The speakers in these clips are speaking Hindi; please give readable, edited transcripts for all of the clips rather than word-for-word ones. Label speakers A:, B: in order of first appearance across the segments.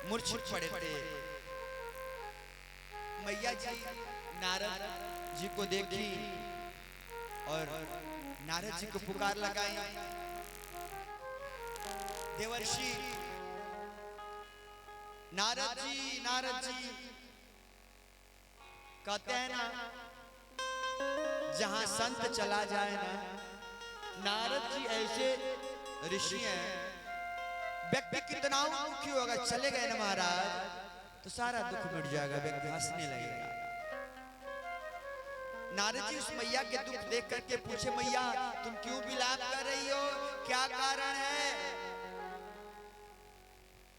A: मूर्छित पड़े थे। मैया जी नारद जी को देखी और नारद जी को पुकार लगाई। देवर्षि नारद जी कहते हैं ना, जहां संत चला जाए ना, नारद जी ऐसे ऋषि हैं, व्यक्ति कितना दुखी होगा, चले गए ना महाराज तो सारा दुख मिट जाएगा, व्यक्ति हंसने लगेगा। नारद जी उस मैया के दुख देख करके पूछे, मैया तुम क्यों विलाप कर रही हो, क्या कारण है?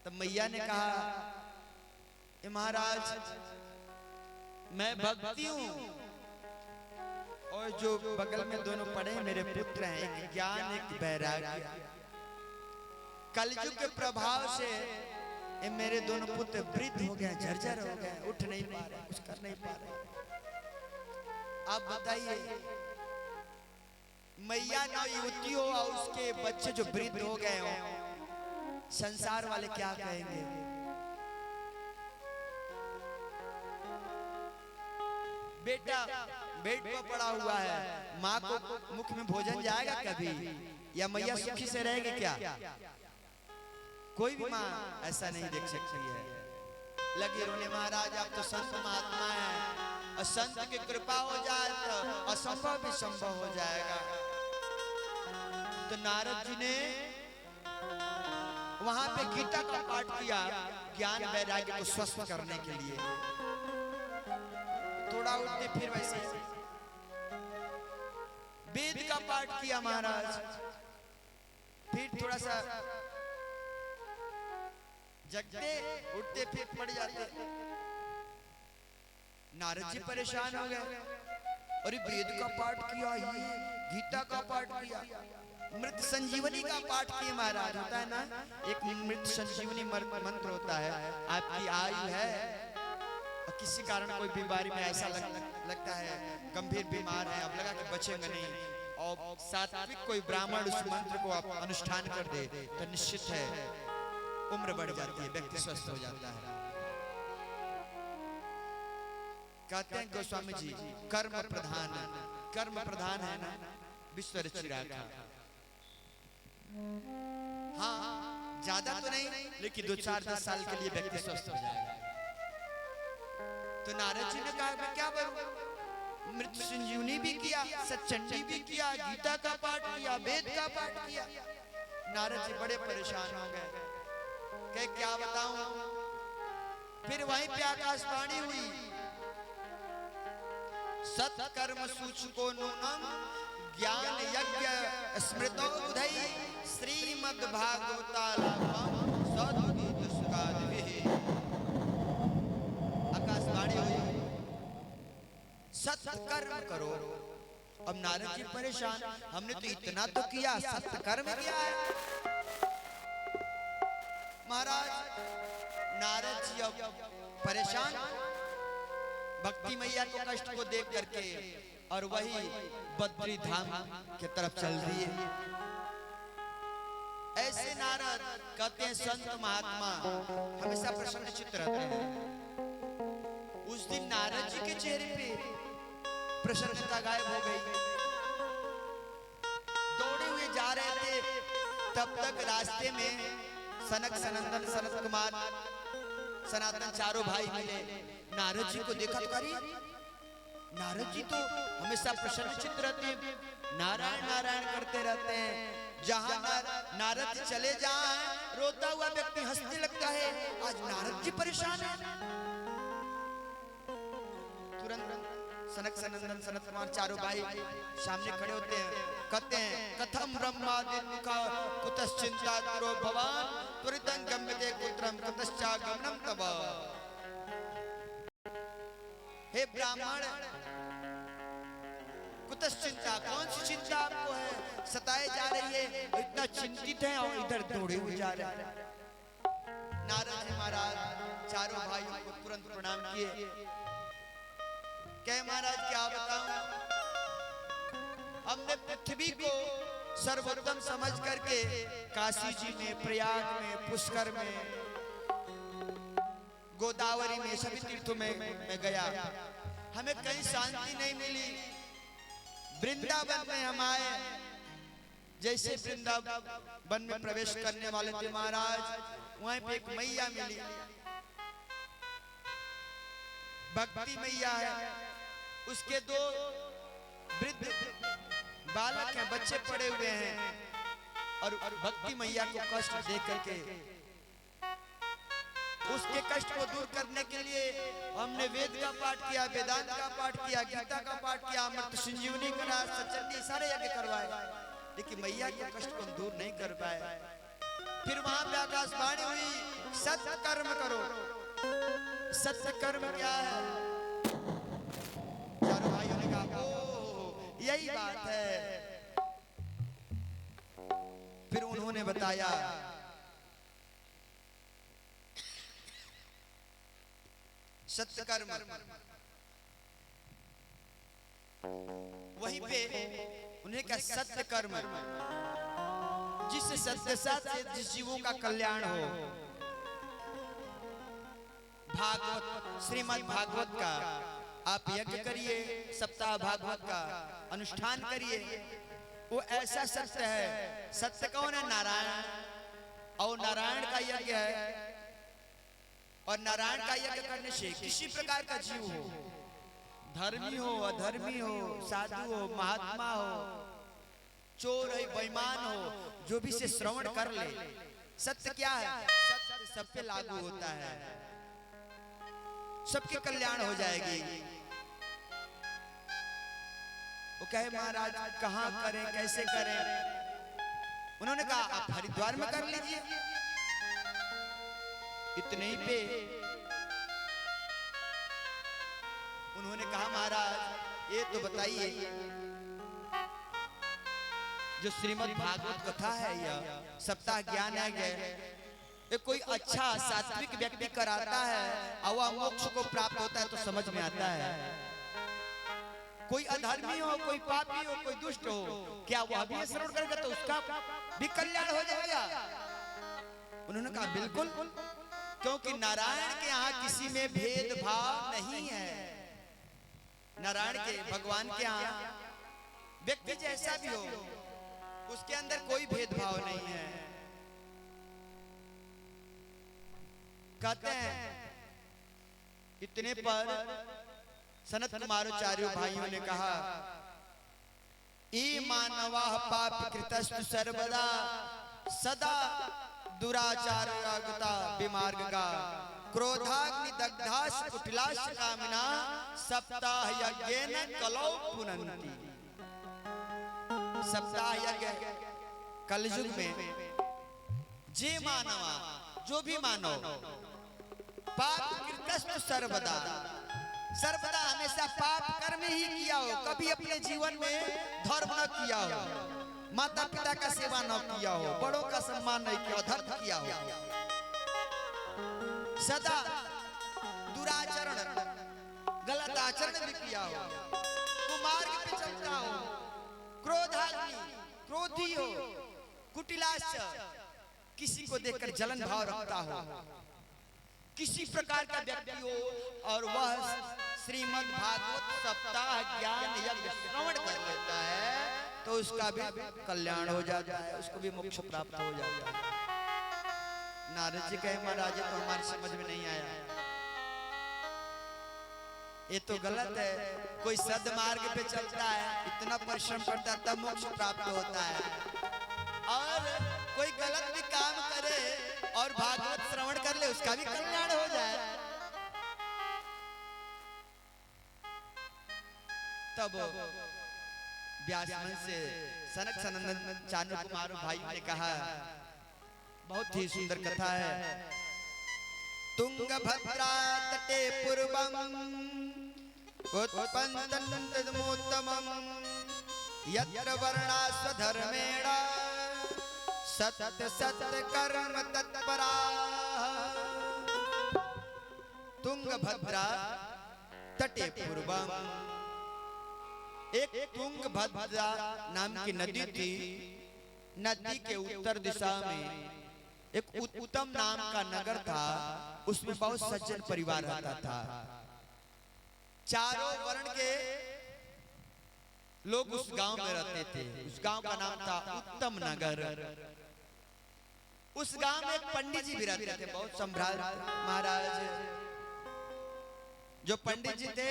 A: तब मैया ने कहा, महाराज मैं भक्ति हूं और जो बगल में दोनों पड़े मेरे पुत्र हैं, एक ज्ञान एक वैराग्य। कलयुग के प्रभाव से ये मेरे दोनों पुत्र वृद्ध हो गए, जर्जर हो गए, उठ नहीं पा रहे, कुछ कर नहीं पा रहे। आप बताइए, मैया ना युवती हो और उसके बच्चे जो वृद्ध हो गए हो, संसार वाले क्या कहेंगे? बेटा बेड पर पड़ा हुआ है, माँ को मुख में भोजन जाएगा कभी? या मैया सुखी से रहेगी क्या? कोई भी माँ ऐसा नहीं देख सकती है। लगी रोने, महाराज आप तो संत महात्मा है और संत की कृपा हो जाए तो असंभव भी संभव हो जाएगा। तो नारद जी ने वहां पे गीता का पाठ किया, ज्ञान वैराग्य को स्वस्थ करने के लिए। थोड़ा उठते फिर वैसे वेद का पाठ किया महाराज, फिर थोड़ा सा जगते उठते फिर पड़ जाते। नारद जी परेशान हो गए, और वेद का पाठ किया, ये गीता का पाठ किया, मृत संजीवनी का पाठ किया महाराज। होता है ना, एक मृत संजीवनी मंत्र होता है। आपकी आयु है और किसी कारण कोई बीमारी में ऐसा लगता है, गंभीर बीमार है, अब लगा कि बचेंगे नहीं, और सात्विक कोई ब्राह्मण उस मंत्र को आप अनुष्ठान कर दे तो निश्चित है उम्र बढ़ जाती है, व्यक्ति स्वस्थ हो जाता है। कहते हैं गोस्वामी जी, कर्म प्रधान है ना, विश्व रचि राखा। हाँ ज्यादा तो नहीं, लेकिन 2-4-10 साल के लिए व्यक्ति स्वस्थ हो जाएगा। तो नारद जी ने कहा मैं क्या करूं? मृत्यु संजीवनी भी किया, सच्चंडी भी किया, गीता का पाठ किया, वेद का पाठ किया। नारद जी बड़े परेशान हो गए, कहे क्या बताऊं। फिर वहीं पे आकाशवाणी हुई, सत्कर्म सूचको नूनम ज्ञान यज्ञ स्मृतो बुधई श्रीमद् भागवतालापम सद्गीत सुखादिभिः। आकाशवाणी हुई, सत्कर्म करो। अब नारद जी परेशान, हमने तो इतना तो किया, सत्कर्म किया है। महाराज नारद जी अब परेशान, भक्ति मैया के कष्ट को देख करके, और वही बद्री धाम की तरफ चल रही है। ऐसे नारद कहते हैं संत महात्मा हमेशा प्रसन्नचित्त रहते हैं। उस दिन नारद जी के चेहरे पे प्रसन्नता गायब हो गई। दौड़े हुए जा रहे थे, तब तक रास्ते में सनक सनंदन सनत कुमार सनातन चारों भाई मिले। नारद जी को देखा तो अरे नारद जी तो हमेशा प्रसन्नचित्त रहते हैं, नारायण नारायण करते रहते हैं। जहां नारद जी चले जाएं, रोता हुआ व्यक्ति हंसने लगता है। आज नारद जी परेशान है। तुरंत सनक सनंदन सनत कुमार चारों भाई सामने खड़े होते हैं, कहते हैं कथम ब्रह्मादिमुखा कुतश्चिंता करो भवान त्वरितं गम्यते पुत्रम कुतश्चा गमनम तव। हे ब्राह्मण, कुतश्चिंता, कौन सी चिंता आपको है? सताए जा रही है, इतना चिंतित है और इधर दौड़े हुए जा रहे हैं। नारद जी महाराज चारों भाइयों को तुरंत प्रणाम किए, कहे महाराज क्या बताऊं, हमने पृथ्वी को सर्वोत्तम समझ करके काशी जी में, प्रयाग में, पुष्कर में, गोदावरी में, सभी तीर्थों में मैं गया, हमें कहीं शांति नहीं मिली। वृंदावन में हम आए, जैसे वृंदावन में प्रवेश करने वाले थे महाराज, वहीं पे एक मैया मिली, भक्ति मैया है, उसके दो वृद्ध बालक हैं, बच्चे पड़े हुए हैं, और भक्ति मैया को कष्ट दे करके उसके कष्ट को दूर करने के लिए हमने वेद का पाठ किया, वेदांत का पाठ किया, गीता का पाठ किया, अमृत संजीवनी करा, सचंडी सारे यज्ञ करवाए, लेकिन मैया के कष्ट को दूर नहीं कर पाए। फिर वहां पे आकाशवाणी हुई, सत्य कर्म करो। सत्य कर्म क्या है? चारों भाइयों ने कहा ओ यही बात है। फिर उन्होंने बताया सत्य कर्म, वहीं पे उन्हें कहा सत्य कर्म जिससे सत्य साथ से जिस जीवों का कल्याण हो। भागवत, श्रीमद् भागवत का आप यज्ञ करिए, सप्ताह भागवत का अनुष्ठान करिए, वो ऐसा सत्य है। सत्य कौन है? नारायण, और नारायण का यज्ञ है, और नारायण का यज्ञ करने से किसी प्रकार का जीव हो, धर्मी हो, अधर्मी हो, साधु हो, महात्मा हो, चोर है, बेईमान हो, जो भी से श्रवण कर ले, सत्य क्या है? सत्य सब पे लागू होता है, सबके कल्याण हो जाएगी। वो कहे महाराज कहाँ करें, कैसे करें? उन्होंने कहा आप हरिद्वार में कर लीजिए। इतने ही पे उन्होंने कहा महाराज ये तो बताइए, जो श्रीमद् भागवत कथा है या सप्ताह ज्ञान है, ये कोई अच्छा सात्विक व्यक्ति कराता है और वह मोक्ष को प्राप्त होता है तो समझ में आता है। कोई अधर्मी हो, कोई पापी हो, कोई दुष्ट हो, क्या वह भी श्रवण करेगा तो उसका भी कल्याण हो जाएगा? उन्होंने कहा बिल्कुल, क्योंकि नारायण के यहाँ किसी में भेदभाव नहीं है। नारायण के, भगवान के यहाँ व्यक्ति जैसा भी हो, उसके अंदर कोई भेदभाव नहीं है। कहते हैं इतने पर सनत कुमाराचार्य भाइयों ने कहा, ई मानवा पाप कृतस्तु सर्वदा सदा दुराचारगता विमार्गगा क्रोधाग्नि दग्धास कुटिलाश कामना सप्ताह यज्ञेन कलौ पुनन्ति। सप्ताह यज्ञ कलयुग में जे मानवा, जो भी मानो, पाप कृतस्तु सर्वदा, सर्वदा हमेशा पाप कर्म ही किया हो, कभी अपने जीवन में धर्म न किया हो, माता पिता का सेवा न किया हो, बड़ों का सम्मान नहीं किया, धर्म किया हो, सदा दुराचरण, गलत आचरण भी किया हो, कुमार्ग पे चलता हो, क्रोधाग्नि, क्रोधी हो, कुटिलास्य, किसी को देखकर जलन भाव रखता हो, किसी प्रकार का व्यक्ति हो और वह श्रीमद् भागवत सप्ताह ज्ञान यज्ञ श्रवण कर लेता है तो उसका भी कल्याण हो जाता है, उसको भी मोक्ष प्राप्त हो जाता है। नारद जी कहे महाराज तो हमारी समझ में नहीं आया, ये तो गलत है। कोई सद्मार्ग पे चलता है, इतना परिश्रम करता है, तब मोक्ष प्राप्त होता है, और कोई गलत भी काम करे और भागवत श्रवण कर ले, उसका भी कल्याण हो जाए। तब व्यास मन से सनक सनंदन चानु कुमार भाई ने कहा, बहुत ही सुंदर कथा है। तुंगभद्रा तटे पूर्वम उत्पन्नतमोत्तमम यत्र वर्णा स्वधर्मेण सत्य सत्य कर्म तत्परा। तुंगभद्रा तटे पूर्वम, एक तुंगभद्रा नाम की नदी थी, नदी के उत्तर दिशा में एक उत्तम नाम का नगर था। उसमें बहुत सज्जन परिवार रहता था। चारों वर्ण के लोग उस गांव में रहते थे। उस गांव का नाम था उत्तम नगर। उस गांव में एक पंडित जी भी रहते थे, बहुत सम्राट महाराज। जो पंडित जी थे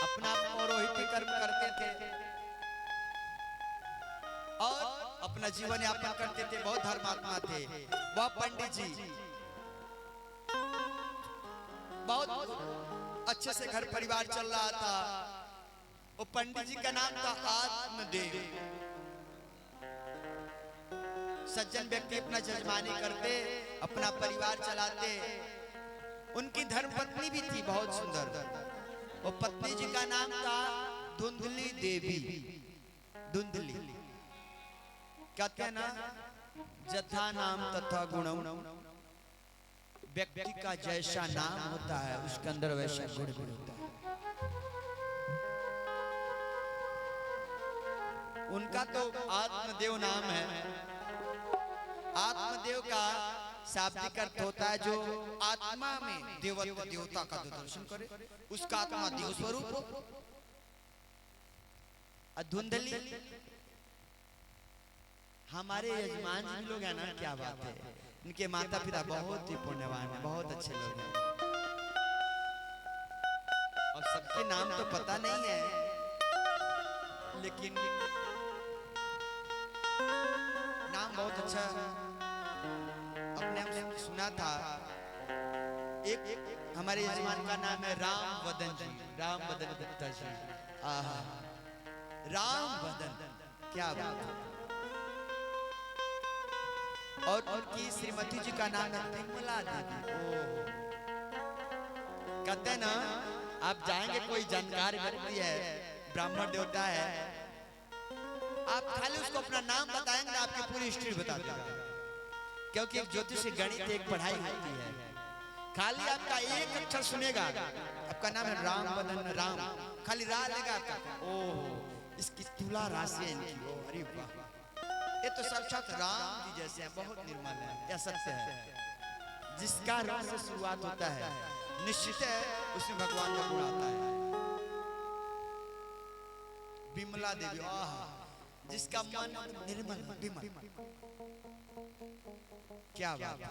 A: अपना पौरोहित्य कर्म करते थे और अपना जीवन यापन करते थे, बहुत धर्मात्मा थे। वह पंडित जी बहुत अच्छे से घर परिवार चल रहा था। वो पंडित जी का नाम था आत्मदेव। सज्जन व्यक्ति अपना जजमानी करते, अपना परिवार चलाते। उनकी धर्मपत्नी भी थी बहुत सुंदर। वो पत्नी जी का नाम था धुंधली देवी। धुंधली कहते हैं ना, जथा नाम तथा गुणम। व्यक्ति का जैसा नाम होता है उसके अंदर वैसा गुण भी होता है। उनका तो आत्मदेव नाम है। आत्मदेव का शाब्दिक अर्थ होता है जो आत्मा में देवत्व देवता का दर्शन करे, उसका आत्मा देव स्वरूप हो। धुंधली हमारे यजमान जी लोग हैं ना, क्या बात है। इनके माता पिता बहुत ही पुण्यवान हैं, बहुत अच्छे लोग हैं। और सबके नाम तो पता नहीं है, लेकिन नाम बहुत अच्छा अपने सुना था। एक हमारे यजमान का नाम है राम वदन जी, राम वदन गुप्ता जी। आहा, राम वदन, क्या बात है। और उनकी श्रीमती जी का नाम है विमला देवी। कहते हैं ना, आप जाएंगे कोई जानकार व्यक्ति है, ब्राह्मण देवता है, आप खाली उसको अपना नाम बताएंगे ना, आपकी पूरी हिस्ट्री बता देगा। क्योंकि एक ज्योतिष गणित एक पढ़ाई होती है। खाली आपका एक अक्षर सुनेगा, आपका नाम है राम वदन, राम, खाली रा लेगा आपका, ओह इसकी तुला राशि है इनकी, अरे वाह, ये तो साक्षात राम जी जैसे हैं, बहुत निर्मल है। यह सत्य है, जिसका राम से शुरुआत होता है निश्चित है उसमें भगवान का गुण आता है। विमला देवी, आह, जिसका मन निर्मल विमल, क्या बात है।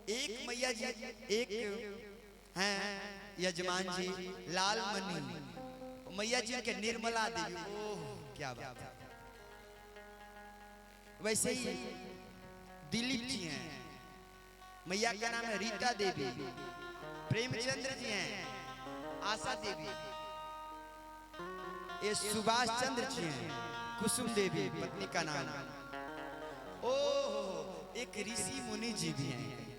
A: एक मैया जी, एक हैं यजमान जी लालमणि, मैया जी के निर्मला देवी, ओह क्या बात है। वैसे ही दिलीप जी हैं, मैया का नाम है रीता देवी। प्रेमचंद्र जी हैं, आशा देवी। ये सुभाष चंद्र जी हैं, कुसुम देवी पत्नी का नाम। ओह, एक ऋषि मुनि जी भी हैं,